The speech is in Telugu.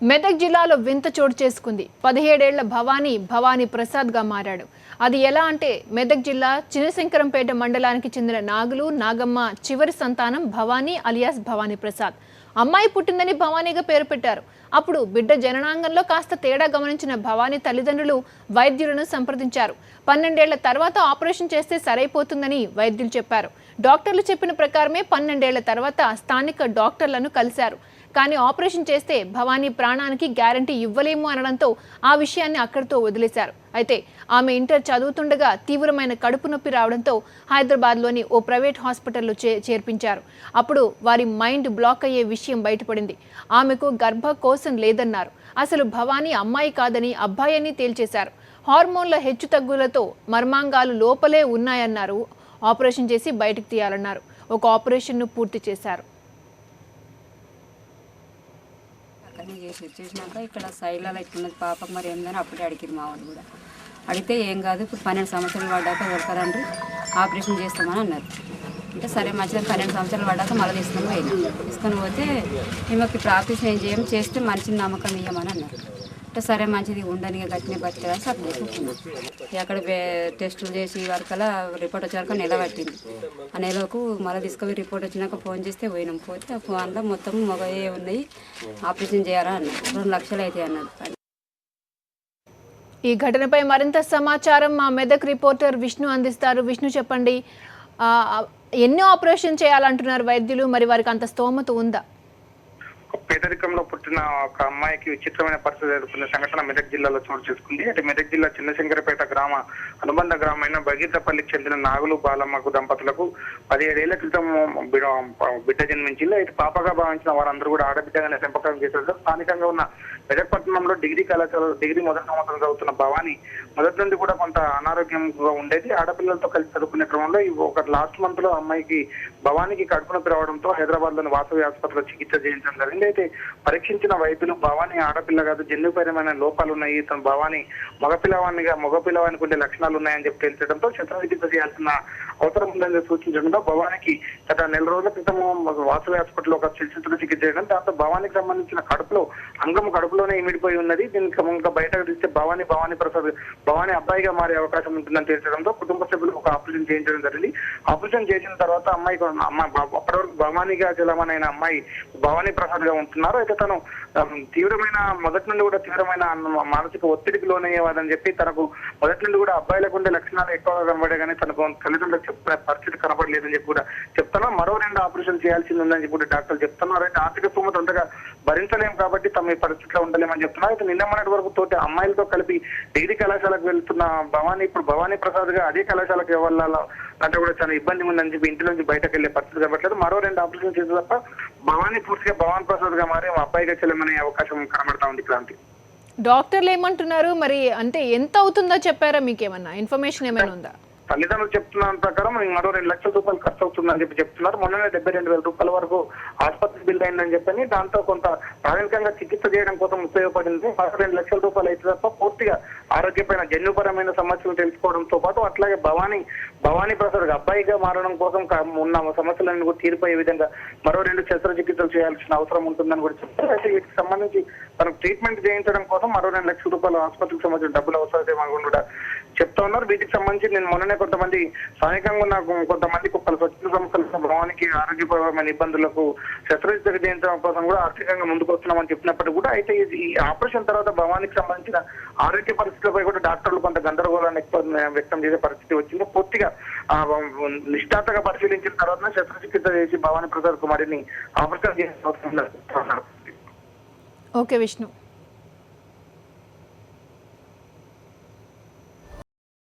మెదక్ జిల్లాలో వింత చోటు చేసుకుంది. 17 ఏళ్ల భవానీ ప్రసాద్గా మారాడు. అది ఎలా అంటే మెదక్ జిల్లా చినశంకరంపేట మండలానికి చెందిన నాగులు నాగమ్మ చివరి సంతానం భవానీ అలియాస్ భవానీ ప్రసాద్. అమ్మాయి పుట్టిందని భవానీగా పేరు పెట్టారు. అప్పుడు బిడ్డ జననాంగంలో కాస్త తేడా గమనించిన భవానీ తల్లిదండ్రులు వైద్యులను సంప్రదించారు. 12 ఏళ్ల తర్వాత ఆపరేషన్ చేస్తే సరైపోతుందని వైద్యులు చెప్పారు. డాక్టర్లు చెప్పిన ప్రకారమే 12 ఏళ్ల తర్వాత స్థానిక డాక్టర్లను కలిశారు. కానీ ఆపరేషన్ చేస్తే భవానీ ప్రాణానికి గ్యారంటీ ఇవ్వలేము అనడంతో ఆ విషయాన్ని అక్కడితో వదిలేశారు. అయితే ఆమె ఇంటర్ చదువుతుండగా తీవ్రమైన కడుపు నొప్పి రావడంతో హైదరాబాద్లోని ఓ ప్రైవేట్ హాస్పిటల్లో చేర్పించారు. అప్పుడు వారి మైండ్ బ్లాక్ అయ్యే విషయం బయటపడింది. ఆమెకు గర్భకోశం లేదన్నారు. అసలు భవానీ అమ్మాయి కాదని అబ్బాయి అని తేల్చేశారు. హార్మోన్ల హెచ్చుతగ్గులతో మర్మాంగాలు లోపలే ఉన్నాయన్నారు. ఆపరేషన్ చేసి బయటకు తీయాలన్నారు. ఒక ఆపరేషన్ను పూర్తి చేశారు. అన్నీ చేసి వచ్చేసినాక ఇక్కడ సైడ్లలో ఇట్లున్నది పాపకు మరి ఏందని అప్పుడే అడిగిరు మా వాళ్ళు కూడా. అడిగితే ఏం కాదు, ఇప్పుడు 12 సంవత్సరాలు పడ్డాక వెళ్తారంటే ఆపరేషన్ చేస్తామని అన్నారు. అంటే సరే మంచిగా 12 సంవత్సరాలు పడ్డాక మళ్ళీ తీసుకొని పోతే ఈమెకి ఇప్పుడు ఆపరేషన్ ఏం చేస్తే మంచి నమ్మకం ఇవ్వమని అన్నారు. అంటే సరే మంచిది ఉండని గట్టినే బతికేదని సర్దుకుంటున్నాం. అక్కడ టెస్టులు చేసి వరకలా రిపోర్ట్ వచ్చాక నెల పట్టింది. ఆ నెలకు మళ్ళీ తీసుకుపోయి రిపోర్ట్ వచ్చినాక ఫోన్ చేస్తే పోయినాం. పోతే ఆ ఫోన్లో మొత్తం మగయే ఉన్నాయి, ఆపరేషన్ చేయాలా అన్నారు. 2 లక్షలు అయితే అన్నారు. ఈ ఘటనపై మరింత సమాచారం మా మెదక్ రిపోర్టర్ విష్ణు అందిస్తారు. విష్ణు, చెప్పండి, ఎన్ని ఆపరేషన్ చేయాలంటున్నారు వైద్యులు? మరి వారికి అంత స్తోమత ఉందా? పేదరికంలో పుట్టిన ఒక అమ్మాయికి విచిత్రమైన పరిస్థితి ఎదుర్కొన్న సంఘటన మెదక్ జిల్లాలో చోటు చేసుకుంది. అంటే మెదక్ జిల్లా చిన్నశంకరపేట అనుబంధ గ్రామమైన భగీరథపల్లికి చెందిన నాగులు బాలమ్మకు దంపతులకు 17 ఏళ్ల క్రితం బిడ్డ జన్మించింది. అయితే పాపగా భావించిన వారందరూ కూడా ఆడబిడ్డగానే పెంపకం చేశారు. స్థానికంగా ఉన్న మెదక్ పట్టణంలో డిగ్రీ కళాశాలలో డిగ్రీ మొదటి సంవత్సరం చదువుతున్న భవానీ మొదటి నుండి కూడా కొంత అనారోగ్యంగా ఉండేది. ఆడపిల్లలతో కలిసి చదువుకునే క్రమంలో ఒక లాస్ట్ మంత్ లో అమ్మాయికి భవానీకి కడుపు నొప్పి రావడంతో హైదరాబాద్ లోని వాసవి ఆసుపత్రిలో చికిత్స చేయించడం జరిగింది. అయితే పరీక్షించిన వైద్యులు భవానీ ఆడపిల్ల కాదు, జన్యుపరమైన లోపాలు ఉన్నాయి, తన భవానీ మగ పిల్లవానికి ఉండే లక్షణాలు ఉన్నాయని చెప్పి తెలియడంతో శస్త్రచికిత్స చేయాల్సిన అవసరం ఉందని సూచించడంతో భవానీకి గత 4 రోజుల క్రితం వాసవి హాస్పిటల్ ఒక చికిత్స చేయడం, దాంతో భవానీకి సంబంధించిన కడుపులోనే ఇమిడిపోయి ఉన్నది. దీనికి ఇంకా బయటకు తీస్తే భవానీ ప్రసాద్ అబ్బాయిగా మారే అవకాశం ఉంటుందని తెలియడంతో కుటుంబ సభ్యులు ఒక ఆపరేషన్ చేయించడం జరిగింది. ఆపరేషన్ చేసిన తర్వాత అప్పటి వరకు భవానీగా జలమనైన అమ్మాయి భవానీ ప్రసాద్ గా ఉంటున్నారు. అయితే తను మొదటి నుండి కూడా తీవ్రమైన మానసిక ఒత్తిడికి లోనయ్యేవాదని చెప్పి తనకు మొదటి నుండి కూడా అబ్బాయిలకు ఉండే లక్షణాలు ఎక్కువగా కనబడే కానీ తనకు తల్లిదండ్రులకు చెప్పిన పరిస్థితి కనబడలేదని చెప్పి కూడా చెప్తున్నారు. మరో 2 ఆపరేషన్ చేయాల్సింది ఉందని చెప్పి కూడా డాక్టర్లు చెప్తున్నారు. అయితే ఆర్థిక స్థోమత అంతగా భరించలేము కాబట్టి తమ ఈ పరిస్థితిలో ఉండలేమని చెప్తున్నారు. అయితే నిన్న మొన్నటి వరకు తోటి అమ్మాయిలతో కలిపి డిగ్రీ కళాశాలకు వెళ్తున్న భవానీ ఇప్పుడు భవానీ ప్రసాద్ గా అదే కళాశాలకు వెళ్ళాలా అంటే కూడా చాలా ఇబ్బంది ఉందని చెప్పి ఇంటి నుంచి బయటకు వెళ్లే పరిస్థితి కనబడలేదు. మరో 2 ఆపరేషన్ చేసే తప్ప భవానీ పూర్తిగా భవానీ ప్రసాద్ గా మారి అబ్బాయిగా చెల్లమనే అవకాశం కనబడతా ఉంది. క్రాంతి, డాక్టర్లు ఏమంటున్నారు మరి? అంటే ఎంత అవుతుందో చెప్పారా? మీకేమన్నా ఇన్ఫర్మేషన్ ఏమైనా ఉందా? తల్లిదండ్రులు చెప్తున్న ప్రకారం మరో 2 లక్షల రూపాయలు ఖర్చు అవుతుందని చెప్పి చెప్తున్నారు. మొన్ననే 72,000 రూపాయల వరకు ఆసుపత్రి బిల్ అయిందని చెప్పని దాంతో కొంత ప్రాథమికంగా చికిత్స చేయడం కోసం ఉపయోగపడింది. మరో 2 లక్షల రూపాయలు అయితే తప్ప పూర్తిగా ఆరోగ్యపైన జన్యుపరమైన సమస్యలు తెలుసుకోవడంతో పాటు అట్లాగే భవానీ ప్రసాద్ అబ్బాయిగా మారడం కోసం ఉన్న సమస్యలన్నీ కూడా తీరిపోయే విధంగా మరో 2 శస్త్రచికిత్సలు చేయాల్సిన అవసరం ఉంటుందని కూడా చెప్తారు. అయితే వీటికి సంబంధించి తనకు ట్రీట్మెంట్ చేయించడం కోసం మరో 2 లక్షల రూపాయలు ఆసుపత్రికి సంబంధించిన డబ్బులు అవసరమని కూడా చెప్తా ఉన్నారు. వీటికి సంబంధించి నేను మొన్ననే కొంతమంది స్థానికంగా ఉన్న కొంతమంది స్వచ్ఛంద సంస్థల భవానికి ఆరోగ్యపరమైన ఇబ్బందులకు శస్త్రచికిత్స చేయించడం కోసం కూడా ఆర్థికంగా ముందుకు వస్తున్నామని చెప్పినప్పటికీ కూడా అయితే ఈ ఆపరేషన్ తర్వాత భవానికి సంబంధించిన ఆరోగ్య పరిస్థితులపై కూడా డాక్టర్లు కొంత గందరగోళాన్ని వ్యక్తం చేసే పరిస్థితి వచ్చింది. పూర్తిగా నిష్ఠాతగా పరిశీలించిన తర్వాత శస్త్రచికిత్స చేసి భవానీ ప్రసాద్ కుమారిని ఆపరేషన్ చేసే అవసరం. ఓకే విష్ణు.